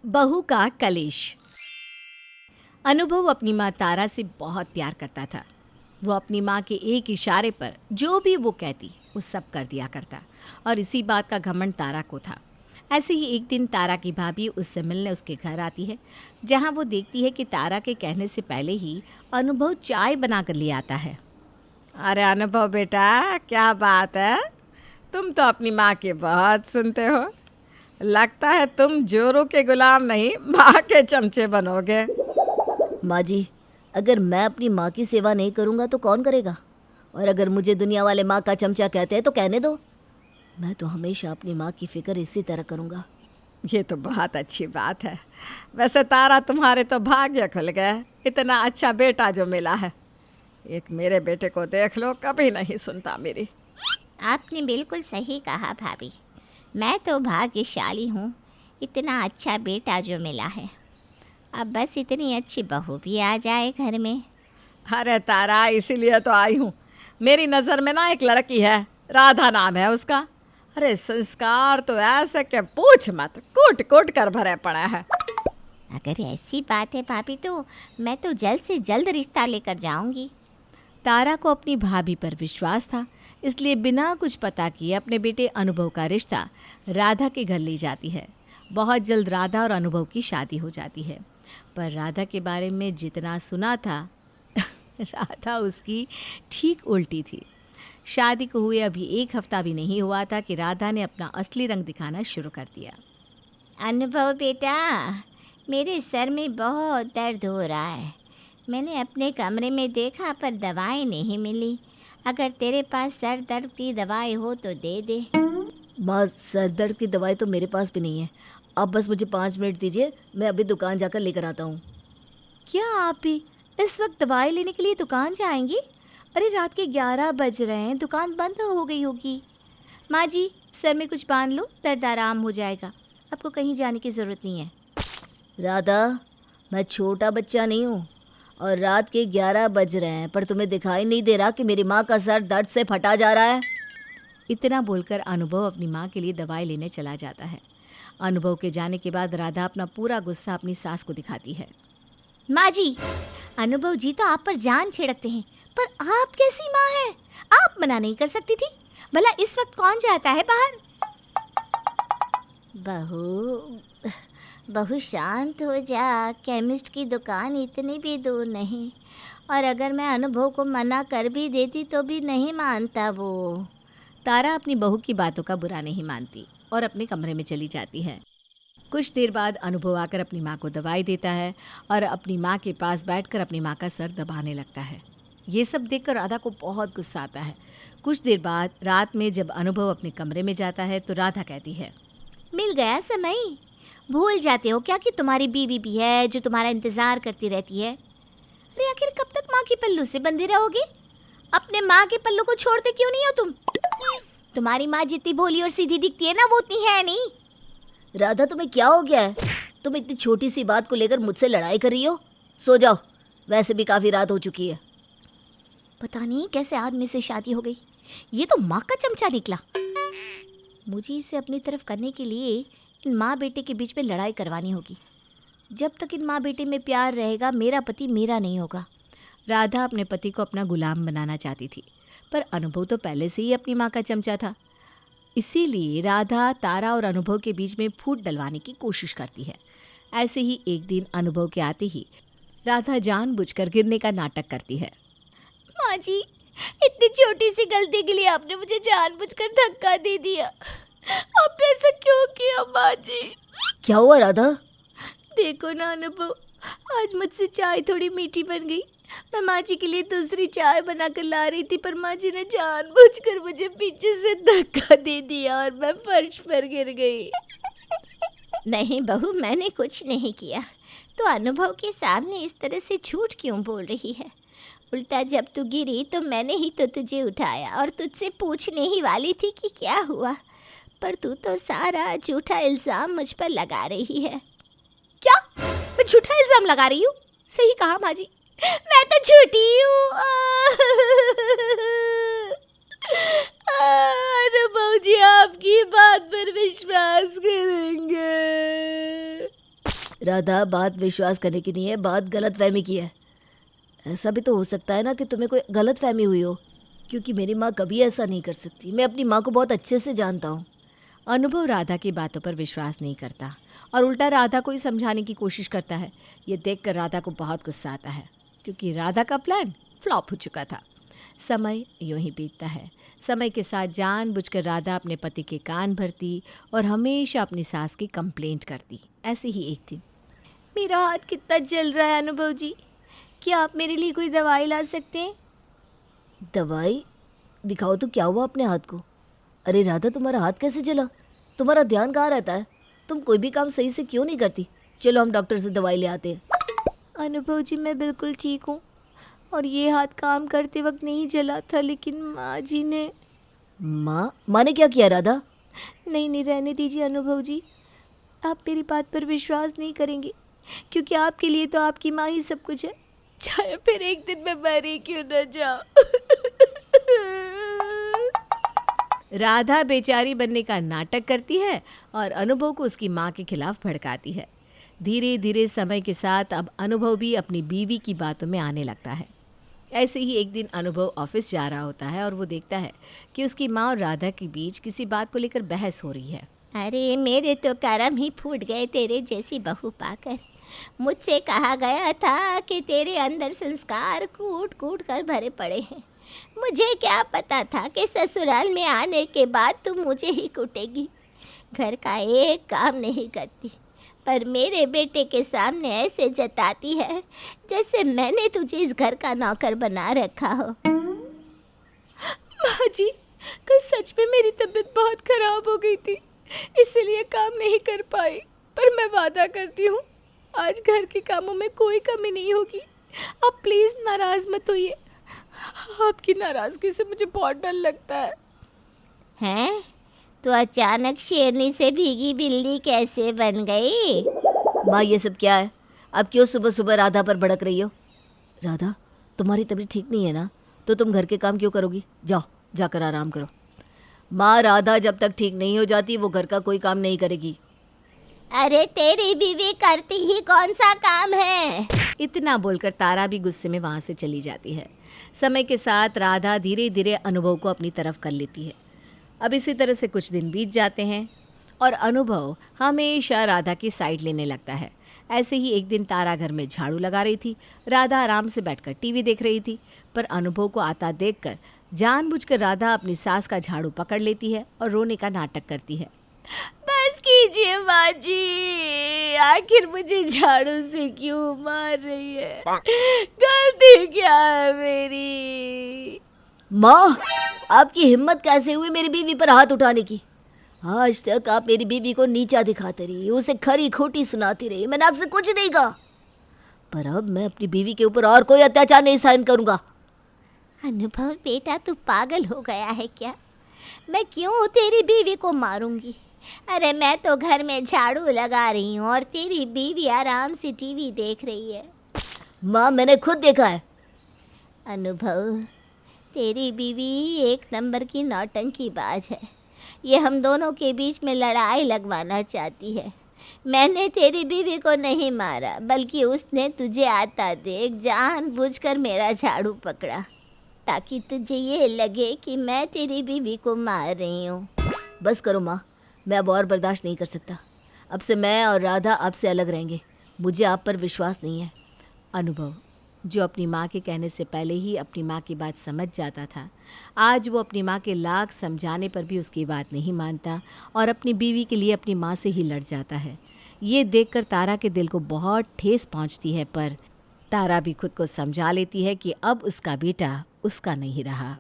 बहू का कलेश। अनुभव अपनी माँ तारा से बहुत प्यार करता था। वो अपनी माँ के एक इशारे पर जो भी वो कहती वो सब कर दिया करता और इसी बात का घमंड तारा को था। ऐसे ही एक दिन तारा की भाभी उससे मिलने उसके घर आती है, जहाँ वो देखती है कि तारा के कहने से पहले ही अनुभव चाय बना कर ले आता है। अरे अनुभव बेटा, क्या बात है, तुम तो अपनी माँ की बहुत सुनते हो। लगता है तुम जोरों के गुलाम नहीं, माँ के चमचे बनोगे। माँ जी, अगर मैं अपनी माँ की सेवा नहीं करूँगा तो कौन करेगा? और अगर मुझे दुनिया वाले माँ का चमचा कहते हैं तो कहने दो। मैं तो हमेशा अपनी माँ की फिक्र इसी तरह करूँगा। ये तो बहुत अच्छी बात है। वैसे तारा, तुम्हारे तो भाग्य खुल गए, इतना अच्छा बेटा जो मिला है। एक मेरे बेटे को देख लो, कभी नहीं सुनता मेरी। आपने बिल्कुल सही कहा भाभी, मैं तो भाग्यशाली हूँ, इतना अच्छा बेटा जो मिला है। अब बस इतनी अच्छी बहू भी आ जाए घर में। अरे तारा, इसीलिए तो आई हूँ। मेरी नज़र में ना एक लड़की है, राधा नाम है उसका। अरे संस्कार तो ऐसे के पूछ मत, कूट कूट कर भरे पड़े हैं। अगर ऐसी बात है भाभी, तो मैं तो जल्द से जल्द रिश्ता लेकर जाऊंगी। तारा को अपनी भाभी पर विश्वास था, इसलिए बिना कुछ पता किए अपने बेटे अनुभव का रिश्ता राधा के घर ले जाती है। बहुत जल्द राधा और अनुभव की शादी हो जाती है, पर राधा के बारे में जितना सुना था राधा उसकी ठीक उल्टी थी। शादी को हुए अभी एक हफ्ता भी नहीं हुआ था कि राधा ने अपना असली रंग दिखाना शुरू कर दिया। अनुभव बेटा, मेरे सर में बहुत दर्द हो रहा है। मैंने अपने कमरे में देखा पर दवाई नहीं मिली। अगर तेरे पास सर दर्द की दवाई हो तो दे दे। माँ, सर दर्द की दवाई तो मेरे पास भी नहीं है। आप बस मुझे 5 मिनट दीजिए, मैं अभी दुकान जाकर लेकर आता हूँ। क्या आप भी इस वक्त दवाई लेने के लिए दुकान जाएंगी? अरे रात के 11 बज रहे हैं, दुकान बंद हो गई होगी। माँ जी, सर में कुछ बांध लो, दर्द आराम हो जाएगा। आपको कहीं जाने की ज़रूरत नहीं है। राधा, मैं छोटा बच्चा नहीं हूँ और रात के 11 बज रहे हैं, पर तुम्हें दिखाई नहीं दे रहा कि मेरी माँ का सर दर्द से फटा जा रहा है? इतना बोलकर अनुभव अपनी माँ के लिए दवाई लेने चला जाता है। अनुभव के जाने के बाद राधा अपना पूरा गुस्सा अपनी सास को दिखाती है। माँ जी, अनुभव जी तो आप पर जान छिड़कते हैं, पर आप कैसी माँ हैं? आप मना नहीं कर सकती थी? भला इस वक्त कौन जाता है बाहर? बहू शांत हो जा। केमिस्ट की दुकान इतनी भी दूर नहीं, और अगर मैं अनुभव को मना कर भी देती तो भी नहीं मानता वो। तारा अपनी बहू की बातों का बुरा नहीं मानती और अपने कमरे में चली जाती है। कुछ देर बाद अनुभव आकर अपनी माँ को दवाई देता है और अपनी माँ के पास बैठकर अपनी माँ का सर दबाने लगता है। ये सब देखकर राधा को बहुत गुस्सा आता है। कुछ देर बाद रात में जब अनुभव अपने कमरे में जाता है तो राधा कहती है, मिल गया समय। भूल जाते हो क्या कि तुम्हारी बीवी भी है जो तुम्हारा इंतज़ार करती रहती है? अरे आखिर कब तक माँ के पल्लू से बंधे रहोगे? अपने माँ के पल्लू को छोड़ते क्यों नहीं हो तुम? तुम्हारी माँ जितनी भोली और सीधी दिखती है ना, वो उतनी है नहीं। राधा, तुम्हें क्या हो गया है? तुम इतनी छोटी सी बात को लेकर मुझसे लड़ाई कर रही हो? सो जाओ, वैसे भी काफ़ी रात हो चुकी है। पता नहीं कैसे आदमी से शादी हो गई, ये तो माँ का चमचा निकला। मुझे इसे अपनी तरफ करने के लिए इन माँ बेटे के बीच में लड़ाई करवानी होगी। जब तक इन माँ बेटे में प्यार रहेगा, मेरा पति मेरा नहीं होगा। राधा अपने पति को अपना गुलाम बनाना चाहती थी, पर अनुभव तो पहले से ही अपनी माँ का चमचा था। इसीलिए राधा तारा और अनुभव के बीच में फूट डलवाने की कोशिश करती है। ऐसे ही एक दिन अनुभव के आते ही राधा जानबूझकर गिरने का नाटक करती है। माँ जी, इतनी छोटी सी गलती के लिए आपने मुझे जानबूझकर धक्का दे दिया। आपने ऐसा क्यों किया माँ जी? क्या हुआ राधा? देखो ना अनुभव, आज मुझसे चाय थोड़ी मीठी बन गई। मैं माँ जी के लिए दूसरी चाय बनाकर ला रही थी, पर माँ जी ने जानबूझकर मुझे पीछे से धक्का दे दिया और मैं फर्श पर गिर गई। नहीं बहू, मैंने कुछ नहीं किया। तो अनुभव के सामने इस तरह से झूठ क्यों बोल रही है? उल्टा जब तू गिरी तो मैंने ही तो तुझे उठाया और तुझसे पूछने ही वाली थी कि क्या हुआ, पर तू तो सारा झूठा इल्ज़ाम मुझ पर लगा रही है। क्या? मैं झूठा इल्ज़ाम लगा रही हूँ? सही कहा माँ जी, मैं तो झूठी हूँ। अनुभव जी आपकी बात पर विश्वास करेंगे। राधा, बात विश्वास करने की नहीं है, बात गलतफहमी की है। ऐसा भी तो हो सकता है ना कि तुम्हें कोई गलतफहमी हुई हो, क्योंकि मेरी माँ कभी ऐसा नहीं कर सकती। मैं अपनी माँ को बहुत अच्छे से जानता हूँ। अनुभव राधा की बातों पर विश्वास नहीं करता और उल्टा राधा को ही समझाने की कोशिश करता है। ये देखकर राधा को बहुत गुस्सा आता है, क्योंकि राधा का प्लान फ्लॉप हो चुका था। समय यूं ही बीतता है। समय के साथ जानबूझकर राधा अपने पति के कान भरती और हमेशा अपनी सास की कंप्लेंट करती। ऐसे ही एक दिन, मेरा हाथ कितना जल रहा है अनुभव जी, क्या आप मेरे लिए कोई दवाई ला सकते हैं? दवाई? दिखाओ तो क्या हुआ अपने हाथ को। अरे राधा, तुम्हारा हाथ कैसे जला? तुम्हारा ध्यान कहाँ रहता है? तुम कोई भी काम सही से क्यों नहीं करती? चलो हम डॉक्टर से दवाई ले आते हैं। अनुभव जी, मैं बिल्कुल ठीक हूँ और ये हाथ काम करते वक्त नहीं जला था, लेकिन माँ जी ने। माँ ने क्या किया राधा? नहीं, रहने दीजिए अनुभव जी, आप मेरी बात पर विश्वास नहीं करेंगे, क्योंकि आपके लिए तो आपकी माँ ही सब कुछ है। चाहे फिर एक दिन मैं मरी क्यों न जाऊं। राधा बेचारी बनने का नाटक करती है और अनुभव को उसकी माँ के खिलाफ भड़काती है। धीरे धीरे समय के साथ अब अनुभव भी अपनी बीवी की बातों में आने लगता है। ऐसे ही एक दिन अनुभव ऑफिस जा रहा होता है और वो देखता है कि उसकी माँ और राधा के बीच किसी बात को लेकर बहस हो रही है। अरे मेरे तो करम ही फूट गए तेरे जैसी बहू पाकर। मुझसे कहा गया था कि तेरे अंदर संस्कार कूट कूट कर भरे पड़े हैं। मुझे क्या पता था कि ससुराल में आने के बाद तू मुझे ही कूटेगी। घर का एक काम नहीं करती, पर मेरे बेटे के सामने ऐसे जताती है जैसे मैंने तुझे इस घर का नौकर बना रखा हो। माँ जी, कल सच में मेरी तबीयत बहुत खराब हो गई थी, इसलिए काम नहीं कर पाई, पर मैं वादा करती हूँ आज घर के कामों में कोई कमी नहीं होगी। आप प्लीज़ नाराज़ मत होइए, आपकी नाराज़गी से मुझे बहुत डर लगता है। हैं? तो अचानक शेरनी से भीगी बिल्ली कैसे बन गई? माँ, ये सब क्या है? अब क्यों सुबह सुबह राधा पर भड़क रही हो? राधा, तुम्हारी तबीयत ठीक नहीं है ना, तो तुम घर के काम क्यों करोगी? जाओ, जाकर आराम करो। माँ, राधा जब तक ठीक नहीं हो जाती वो घर का कोई काम नहीं करेगी। अरे तेरी बीवी करती ही कौन सा काम है? इतना बोलकर तारा भी गुस्से में वहाँ से चली जाती है। समय के साथ राधा धीरे धीरे अनुभव को अपनी तरफ कर लेती है। अब इसी तरह से कुछ दिन बीत जाते हैं और अनुभव हमेशा राधा की साइड लेने लगता है। ऐसे ही एक दिन तारा घर में झाड़ू लगा रही थी। राधा आराम से बैठकर टीवी देख रही थी, पर अनुभव को आता देखकर जानबूझकर राधा अपनी सास का झाड़ू पकड़ लेती है और रोने का नाटक करती है। बस कीजिए माँ जी, आखिर मुझे झाड़ू से क्यों मार रही है? गलती क्या है मेरी? माँ, आपकी हिम्मत कैसे हुई मेरी बीवी पर हाथ उठाने की? आज तक आप मेरी बीवी को नीचा दिखाते रही, उसे खरी खोटी सुनाती रही। मैंने आपसे कुछ नहीं कहा, पर अब मैं अपनी बीवी के ऊपर और कोई अत्याचार नहीं सहन करूंगा। अनुभव बेटा, तू पागल हो गया है क्या? मैं क्यों तेरी बीवी को मारूंगी? अरे मैं तो घर में झाड़ू लगा रही हूँ और तेरी बीवी आराम से टीवी देख रही है। माँ, मैंने खुद देखा है। अनुभव, तेरी बीवी एक नंबर की नौटंकीबाज है। ये हम दोनों के बीच में लड़ाई लगवाना चाहती है। मैंने तेरी बीवी को नहीं मारा, बल्कि उसने तुझे आता देख जानबूझकर मेरा झाड़ू पकड़ा, ताकि तुझे ये लगे कि मैं तेरी बीवी को मार रही हूँ। बस करो माँ, मैं अब और बर्दाश्त नहीं कर सकता। अब से मैं और राधा आपसे अलग रहेंगे। मुझे आप पर विश्वास नहीं है। अनुभव, जो अपनी माँ के कहने से पहले ही अपनी माँ की बात समझ जाता था, आज वो अपनी माँ के लाख समझाने पर भी उसकी बात नहीं मानता और अपनी बीवी के लिए अपनी माँ से ही लड़ जाता है। ये देखकर तारा के दिल को बहुत ठेस पहुँचती है, पर तारा भी खुद को समझा लेती है कि अब उसका बेटा उसका नहीं रहा।